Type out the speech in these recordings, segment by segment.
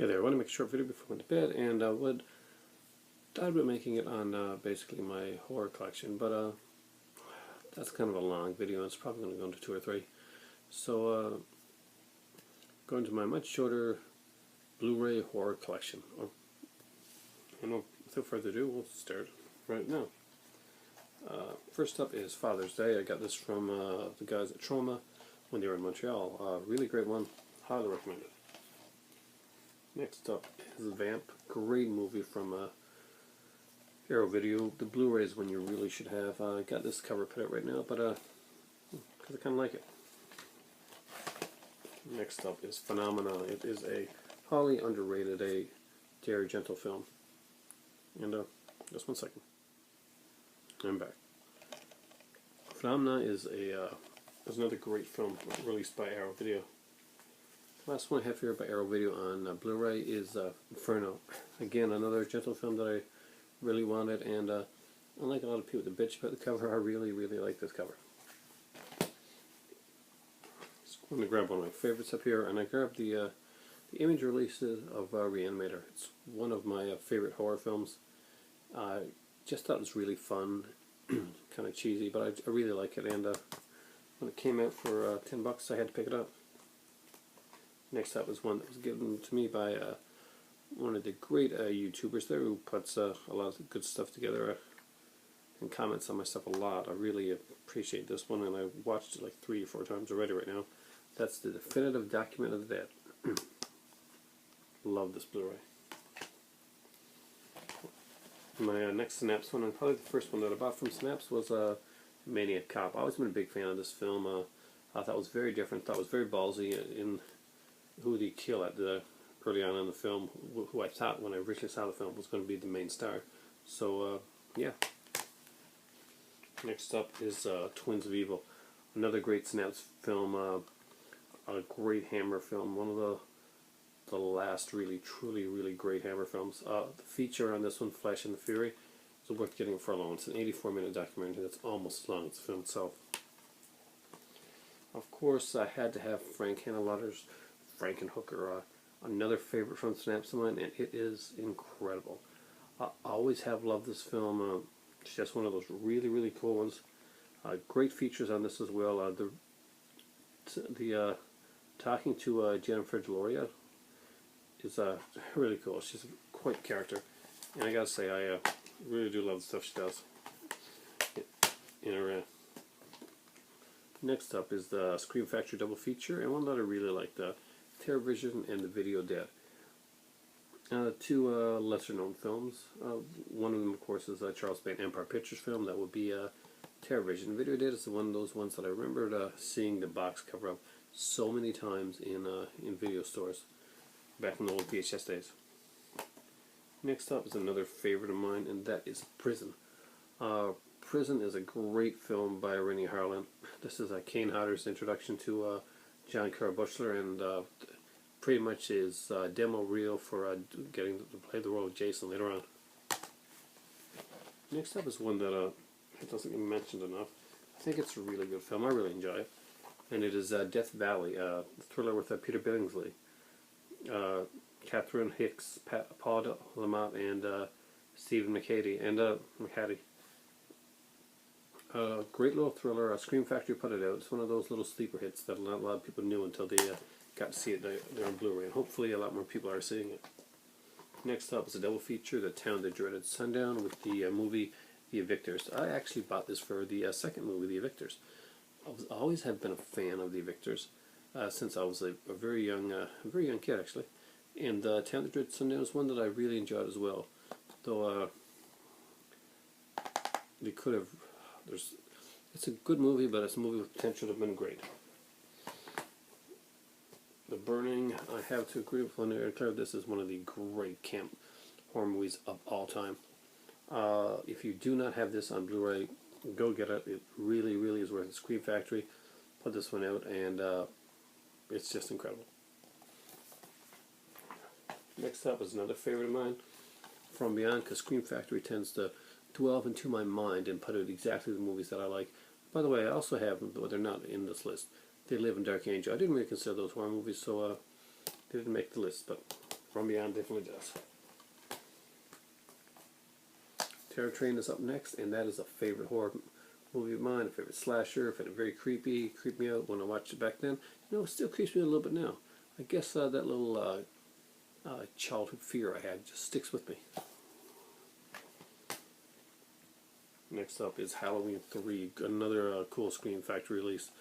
Hey there, I want to make a short video before I went to bed, and would thought about making it on basically my horror collection, but that's kind of a long video, and it's probably going to go into 2 or 3. So going to my much shorter Blu-ray horror collection. And without further ado, we'll start right now. First up is Father's Day. I got this from the guys at Troma when they were in Montreal. Really great one. Highly recommend it. Next up is Vamp. Great movie from Arrow Video. The Blu-ray is one you really should have. I got this cover put out right now, but because I kind of like it. Next up is Phenomena. It is a highly underrated, Dario Argento film. And just 1 second. I'm back. Phenomena is another great film released by Arrow Video. Last one I have here by Arrow Video on Blu-ray is Inferno. Again, another Argento film that I really wanted, and unlike a lot of people that bitch about the cover, I really like this cover. So I'm going to grab one of my favorites up here, and I grabbed the image releases of Reanimator. It's one of my favorite horror films. I just thought it was really fun, kind of cheesy, but I really like it, and when it came out for $10, I had to pick it up. Next up is one that was given to me by one of the great YouTubers there who puts a lot of good stuff together and comments on my stuff a lot. I really appreciate this one, and I watched it like 3 or 4 times already right now. That's the Definitive Document of the Dead. Love this Blu-ray. My next Synapse one, and probably the first one that I bought from Synapse, was Maniac Cop. I've always been a big fan of this film. I thought it was very different. Thought it was very ballsy in who they kill at early on in the film, who I thought when I originally saw the film was going to be the main star. So yeah. Next up is Twins of Evil, another great Synapse film, a great Hammer film, one of the last truly great Hammer films. The feature on this one, Flesh and the Fury, is worth getting for alone. It's an 84-minute documentary that's almost as long as the film itself. Of course, I had to have Frank Henenlotter's Frankenhooker, another favorite from Synapse of mine, and it is incredible. I always have loved this film. It's just one of those really cool ones. Great features on this as well. The talking to Jennifer Deloria is really cool. She's quite a character, and I gotta say, I really do love the stuff she does in her. Next up is the Scream Factory double feature, and one that I really like, the TerrorVision and the Video Dead. 2 lesser-known films. One of them, of course, is Charles Band Empire Pictures film. That would be TerrorVision. Video Dead is one of those ones that I remembered seeing the box cover of so many times in video stores back in the old VHS days. Next up is another favorite of mine, and that is Prison. Prison is a great film by Rennie Harlin. This is Kane Hodder's introduction to John Carroll Buechler, and pretty much his demo reel for getting to play the role of Jason later on. Next up is one that doesn't get mentioned enough. I think it's a really good film. I really enjoy it. And it is Death Valley, a thriller with Peter Billingsley, Catherine Hicks, Paul Lamont, and Stephen McHattie. Great little thriller. Scream Factory put it out. It's one of those little sleeper hits that not a lot of people knew until they got to see it there on Blu-ray, and hopefully a lot more people are seeing it. Next up is a double feature, The Town That Dreaded Sundown, with the movie The Evictors. I actually bought this for the second movie, The Evictors. I always have been a fan of The Evictors since I was a very young kid, actually. And The Town That Dreaded Sundown is one that I really enjoyed as well. Though they could have. It's a good movie, but it's a movie with potential to have been great. The Burning, I have to agree with Linnea Claire. This is one of the great camp horror movies of all time. If you do not have this on Blu-ray, go get it. It really is worth it. Scream Factory put this one out, and it's just incredible. Next up is another favorite of mine, From Beyond, because Scream Factory tends to delve into my mind and put out exactly the movies that I like. By the way, I also have them, but they're not in this list. They Live in Dark Angel. I didn't really consider those horror movies, so they didn't make the list, but From Beyond definitely does. Terror Train is up next, and that is a favorite horror movie of mine, a favorite slasher. I found it very creepy, creeped me out when I watched it back then. You know, it still creeps me out a little bit now. I guess that little childhood fear I had just sticks with me. Next up is Halloween 3, another cool Scream Factory release.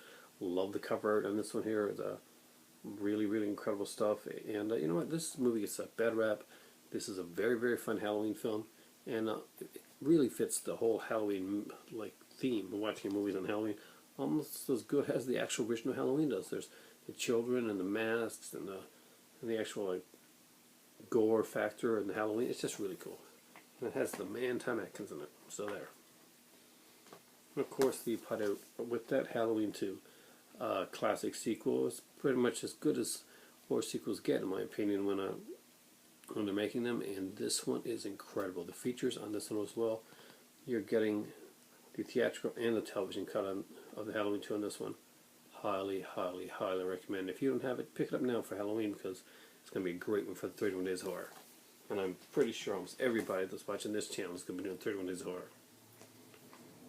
Love the cover art on this one here. It's really, really incredible stuff. And you know what? This movie gets a bad rap. This is a very, very fun Halloween film, and it really fits the whole Halloween theme of watching movies on Halloween, almost as good as the actual original Halloween does. There's the children and the masks and the actual gore factor and the Halloween. It's just really cool, and it has the man Tom Atkins in it. So there. And of course, they put out with that Halloween 2 classic sequel. It's pretty much as good as horror sequels get, in my opinion, when they're making them. And this one is incredible. The features on this one as well. You're getting the theatrical and the television cut of the Halloween 2 on this one. Highly, highly, highly recommend. If you don't have it, pick it up now for Halloween, because it's going to be a great one for the 31 Days of Horror. And I'm pretty sure almost everybody that's watching this channel is going to be doing 31 Days of Horror.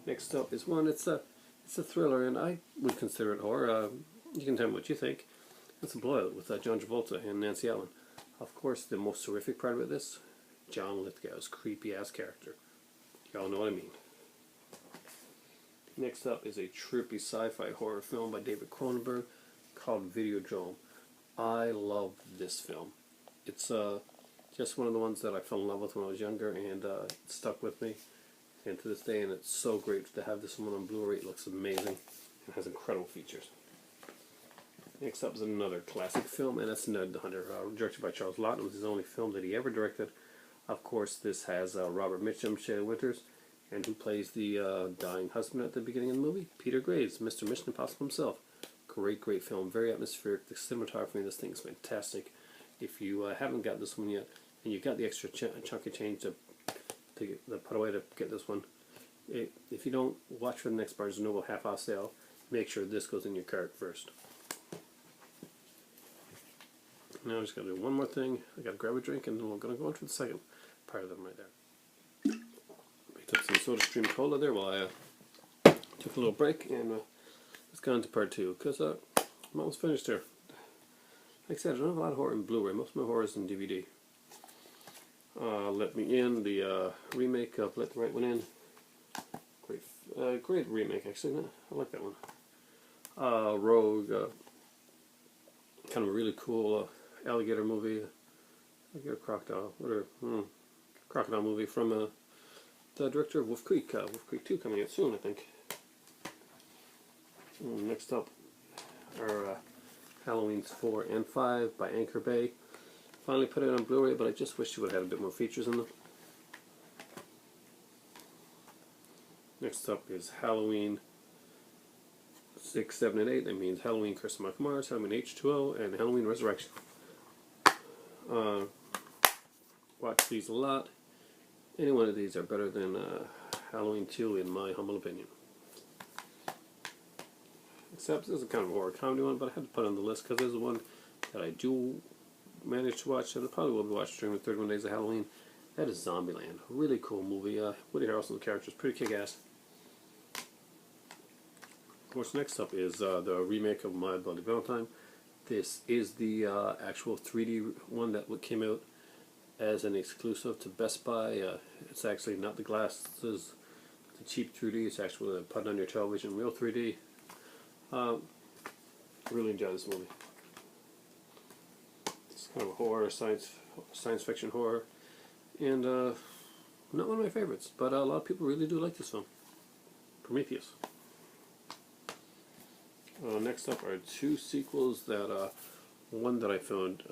Next up is one, it's a thriller, and I would consider it horror. You can tell me what you think. It's a Blowout with John Travolta and Nancy Allen. Of course, the most horrific part about this, John Lithgow's creepy-ass character. Y'all know what I mean. Next up is a trippy sci-fi horror film by David Cronenberg called Videodrome. I love this film. It's just one of the ones that I fell in love with when I was younger, and it stuck with me. And to this day, and it's so great to have this one on Blu-ray. It looks amazing and has incredible features. Next up is another classic film, and that's Ned the Hunter, directed by Charles Laughton. It was his only film that he ever directed. Of course, this has Robert Mitchum, Shelley Winters, and who plays the dying husband at the beginning of the movie? Peter Graves, Mr. Mission Impossible himself. Great, great film. Very atmospheric. The cinematography in this thing is fantastic. If you haven't got this one yet, and you got the extra chunk of change to put away to get this one, if you don't, watch for the next Barnes & Noble half-off sale. Make sure this goes in your cart first. Now I just got to do one more thing. I got to grab a drink, and then we're going to go on to the second part of them right there. I took some Soda Stream Cola there while I took a little break, and let's go on to part 2, because I'm almost finished here. Like I said, I don't have a lot of horror in Blu-ray. Most of my horror is in DVD. Let Me In, the remake of Let the Right One In. Great remake, actually. No, I like that one. Rogue, kind of a really cool alligator movie. Alligator crocodile, whatever. Crocodile movie from the director of Wolf Creek. Wolf Creek 2 coming out soon, I think. Next up are Halloweens 4 and 5 by Anchor Bay. Finally put it on Blu-ray, but I just wish you would have had a bit more features in them. Next up is Halloween 6, 7, and 8. That means Halloween Curse of Michael Myers, Halloween H2O, and Halloween Resurrection. Watch these a lot. Any one of these are better than Halloween 2 in my humble opinion. Except this is kind of a horror comedy one, but I had to put it on the list because this is one that I do manage to watch, and I probably will be watching during the 31 Days of Halloween. That is Zombieland. A really cool movie. Woody Harrelson's character is pretty kick-ass. Of course, next up is the remake of My Bloody Valentine. This is the actual 3D one that came out as an exclusive to Best Buy. It's actually not the glasses, the cheap 3D. It's actually put on your television, real 3D. Really enjoy this movie. It's kind of a horror, science fiction horror, and not one of my favorites, but a lot of people really do like this film. Prometheus. Next up are two sequels that, one that I found,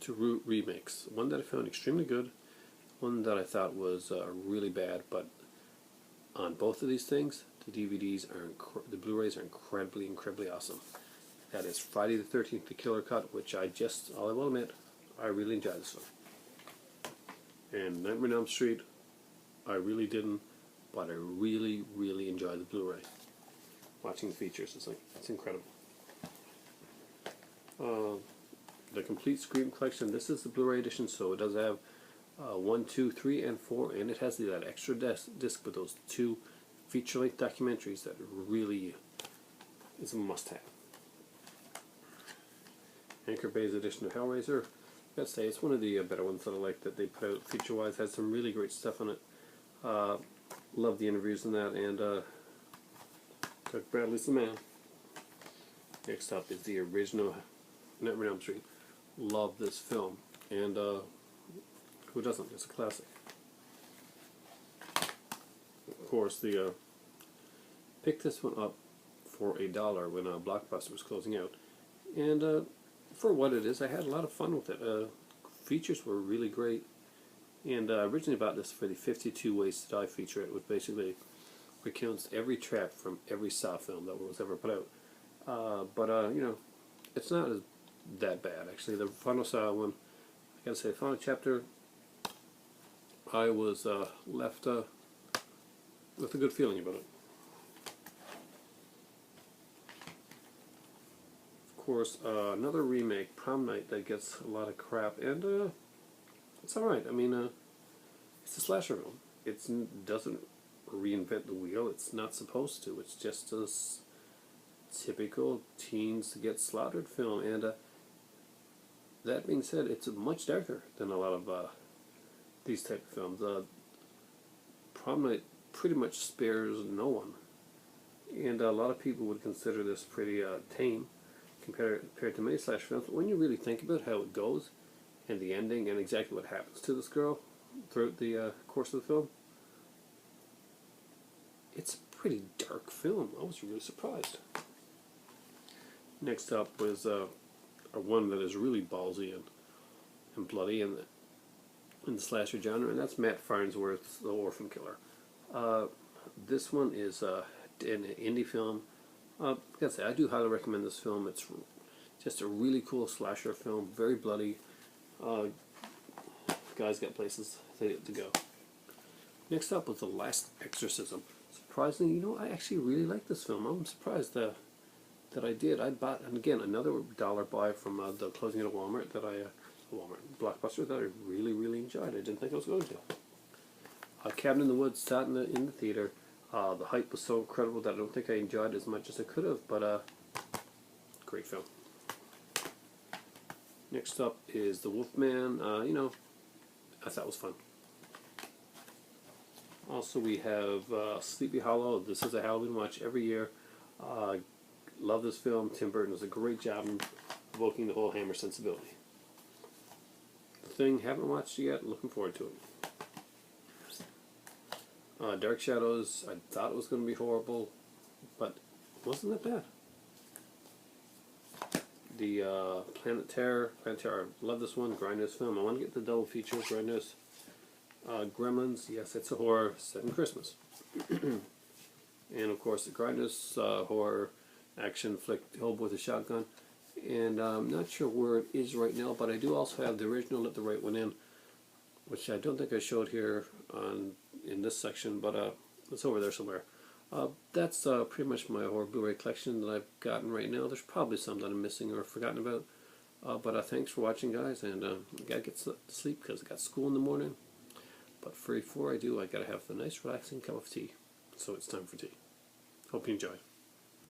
two remakes. One that I found extremely good, one that I thought was really bad, but on both of these things, the DVDs the Blu-rays are incredibly awesome. That is Friday the 13th, The Killer Cut, which I will admit, I really enjoyed this film. And Nightmare on Elm Street, I really didn't, but I really enjoyed the Blu-ray. Watching the features, it's incredible. the complete Scream collection. This is the Blu-ray edition, so it does have 1, 2, 3, and 4, and it has that extra disc with those 2 feature-length documentaries that really is a must-have. Anchor Bay's edition of Hellraiser. I gotta say, it's one of the better ones that I like that they put out feature-wise. Has some really great stuff on it. Love the interviews in that, and Doug Bradley's the man. Next up is the original Nightmare on Elm Street. Love this film, and who doesn't? It's a classic. Of course, the picked this one up for $1 when Blockbuster was closing out, and for what it is, I had a lot of fun with it. Features were really great, and originally bought this for the 52 Ways to Die feature. It was basically recounts every trap from every Saw film that was ever put out. But you know, it's not that bad actually. The final Saw one, I gotta say, the final chapter, I was left with a good feeling about it. Of course, another remake, Prom Night, that gets a lot of crap, and it's alright. I mean, it's a slasher film. It doesn't reinvent the wheel. It's not supposed to. It's just a typical teens get slaughtered film, and that being said, it's much darker than a lot of these type of films. Prom Night pretty much spares no one, and a lot of people would consider this pretty tame compared to many slasher films. But when you really think about how it goes, and the ending, and exactly what happens to this girl throughout the course of the film, it's a pretty dark film. I was really surprised. Next up was one that is really ballsy and bloody in the slasher genre, and that's Matt Farnsworth's The Orphan Killer. This one is an indie film. Like I say, I do highly recommend this film. It's just a really cool slasher film, very bloody. Guys got places to go. Next up was The Last Exorcism. Surprisingly, you know, I actually really like this film. I'm surprised that I did. I bought, and again, another $1 buy from the closing at Walmart Blockbuster that I really, really enjoyed. I didn't think I was going to. Cabin in the Woods sat in the theater. The hype was so incredible that I don't think I enjoyed it as much as I could have, but great film. Next up is The Wolfman. You know, I thought it was fun. Also, we have Sleepy Hollow. This is a Halloween watch every year. Love this film. Tim Burton does a great job in evoking the whole Hammer sensibility. The Thing, haven't watched it yet. Looking forward to it. Dark Shadows, I thought it was going to be horrible, but it wasn't that bad. The Planet Terror, I love this one. Grindhouse film. I want to get the double feature. Grindhouse. Gremlins, yes, it's a horror set in Christmas. And of course the Grindhouse horror action flick, Hobo with a Shotgun. And I'm not sure where it is right now, but I do also have the original Let the Right One In, which I don't think I showed here in this section, but it's over there somewhere. That's pretty much my horror Blu-ray collection that I've gotten right now. There's probably some that I'm missing or forgotten about. But thanks for watching, guys, and I gotta get to sleep because I got school in the morning. But before I do, I gotta have a nice relaxing cup of tea. So it's time for tea. Hope you enjoy.